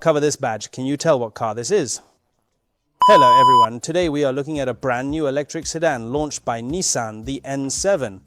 Cover this badge. Can you tell what car this is? Hello everyone, today we are looking at a brand new electric sedan launched by Nissan, the N7.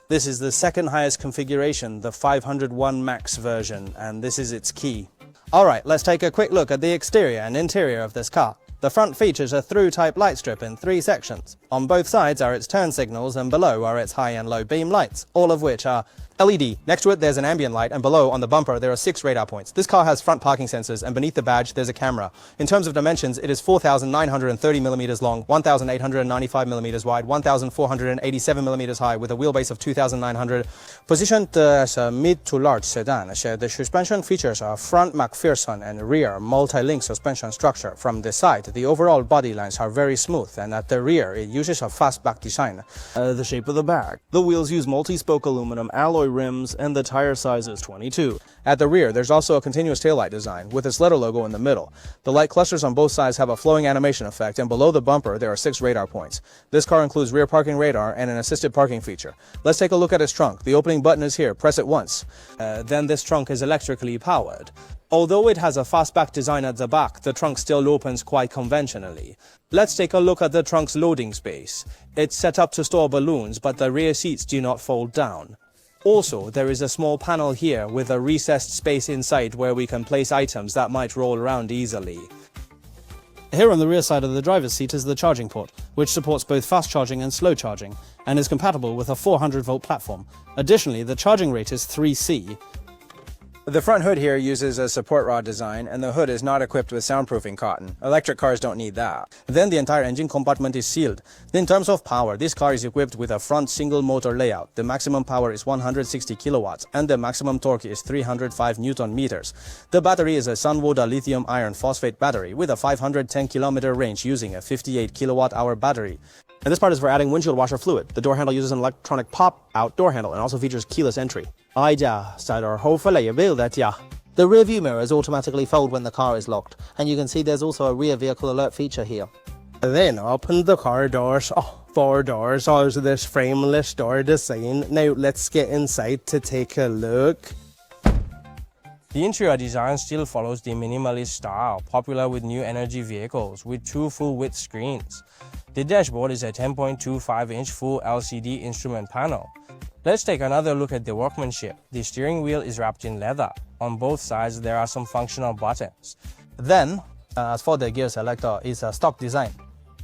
This is the second highest configuration, the 501 Max version, and this is its key. Alright, let's take a quick look at the exterior and interior of this car. The front features a through-type light strip in 3 sections. On both sides are its turn signals and below are its high and low beam lights, all of which are LED. Next to it there's an ambient light, and below on the bumper there are 6 radar points. This car has front parking sensors, and beneath the badge there's a camera. In terms of dimensions, it is 4,930mm long, 1,895mm wide, 1,487mm high, with a wheelbase of 2,900. Positioned as a mid to large sedan, the suspension features a front McPherson and rear multi-link suspension structure. From the side, the overall body lines are very smooth, and at the rear it uses a fastback design. The shape of the back. The wheels use multi-spoke aluminum alloy rims, and the tire size is 22. At the rear, there's also a continuous taillight design, with its letter logo in the middle. The light clusters on both sides have a flowing animation effect, and below the bumper there are 6 radar points. This car includes rear parking radar and an assisted parking feature. Let's take a look at its trunk. The opening button is here. Press it once. Then this trunk is electrically powered. Although it has a fastback design at the back, the trunk still opens quite conventionally. Let's take a look at the trunk's loading space. It's set up to store balloons, but the rear seats do not fold down. Also, there is a small panel here with a recessed space inside where we can place items that might roll around easily. Here on the rear side of the driver's seat is the charging port, which supports both fast charging and slow charging, and is compatible with a 400-volt platform. Additionally, the charging rate is 3C. The front hood here uses a support rod design, and the hood is not equipped with soundproofing cotton. Electric cars don't need that. Then the entire engine compartment is sealed. In terms of power, this car is equipped with a front single motor layout. The maximum power is 160 kilowatts, and the maximum torque is 305 Newton meters. The battery is a Sunwoda lithium iron phosphate battery with a 510 kilometer range using a 58 kilowatt hour battery. And this part is for adding windshield washer fluid. The door handle uses an electronic pop-out door handle and also features keyless entry. The rear view mirrors automatically fold when the car is locked, and you can see there's also a rear vehicle alert feature here. Then open the car doors. 4 doors are this frameless door design. Now let's get inside to take a look. The interior design still follows the minimalist style, popular with new energy vehicles, with 2 full-width screens. The dashboard is a 10.25-inch full LCD instrument panel. Let's take another look at the workmanship. The steering wheel is wrapped in leather. On both sides there are some functional buttons. Then, as for the gear selector, it's a stock design.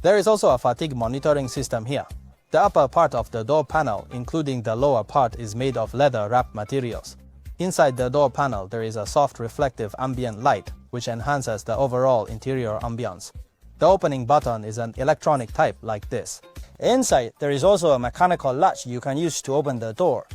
There is also a fatigue monitoring system here. The upper part of the door panel, including the lower part, is made of leather-wrapped materials. Inside the door panel there is a soft reflective ambient light, which enhances the overall interior ambience. The opening button is an electronic type like this. Inside, there is also a mechanical latch you can use to open the door.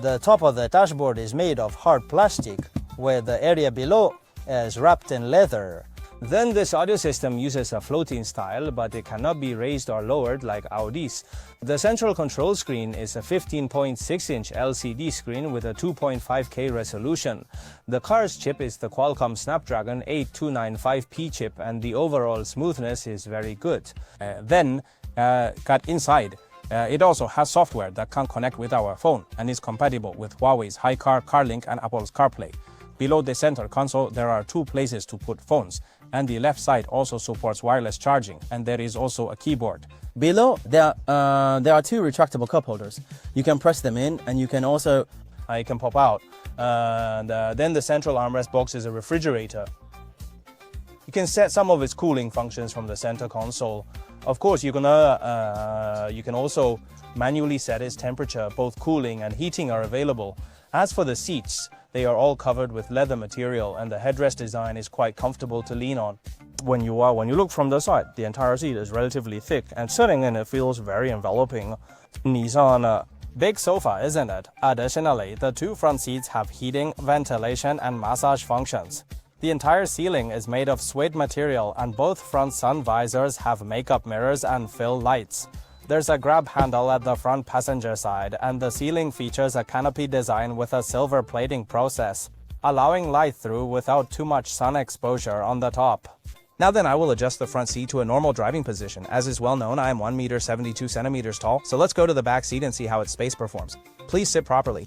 The top of the dashboard is made of hard plastic, where the area below is wrapped in leather. Then this audio system uses a floating style, but it cannot be raised or lowered like Audi's. The central control screen is a 15.6-inch LCD screen with a 2.5K resolution. The car's chip is the Qualcomm Snapdragon 8295P chip, and the overall smoothness is very good. Got inside, it also has software that can connect with our phone and is compatible with Huawei's HiCar, CarLink, and Apple's CarPlay. Below the center console, there are 2 places to put phones, and the left side also supports wireless charging, and there is also a keyboard. Below, there are 2 retractable cup holders. You can press them in, and you can also it can pop out. Then the central armrest box is a refrigerator. You can set some of its cooling functions from the center console. Of course, you can also manually set its temperature. Both cooling and heating are available. As for the seats, they are all covered with leather material, and the headrest design is quite comfortable to lean on. When you look from the side, the entire seat is relatively thick, and sitting in it feels very enveloping. Nissan. Big sofa, isn't it? Additionally, the 2 front seats have heating, ventilation, and massage functions. The entire ceiling is made of suede material, and both front sun visors have makeup mirrors and fill lights. There's a grab handle at the front passenger side, and the ceiling features a canopy design with a silver plating process, allowing light through without too much sun exposure on the top. Now then, I will adjust the front seat to a normal driving position. As is well known, I am 1 meter 72 centimeters tall, so let's go to the back seat and see how its space performs. Please sit properly.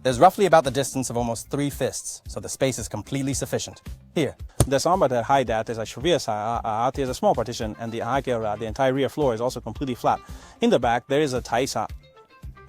There's roughly about the distance of almost 3 fists, so the space is completely sufficient. Here, Det som at hej der, det er sjovere sig, there's a small partition, and the entire rear floor is also completely flat. In the back, there is a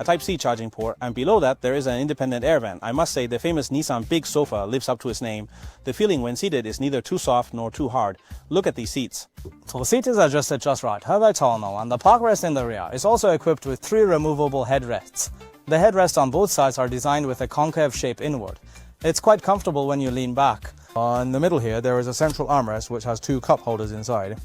Type-C charging port, and below that, there is an independent air vent. I must say, the famous Nissan Big Sofa lives up to its name. The feeling when seated is neither too soft nor too hard. Look at these seats. So the seat is adjusted just right, how about tall now, and the park rest in the rear is also equipped with 3 removable headrests. The headrests on both sides are designed with a concave shape inward. It's quite comfortable when you lean back. In the middle here, there is a central armrest which has 2 cup holders inside.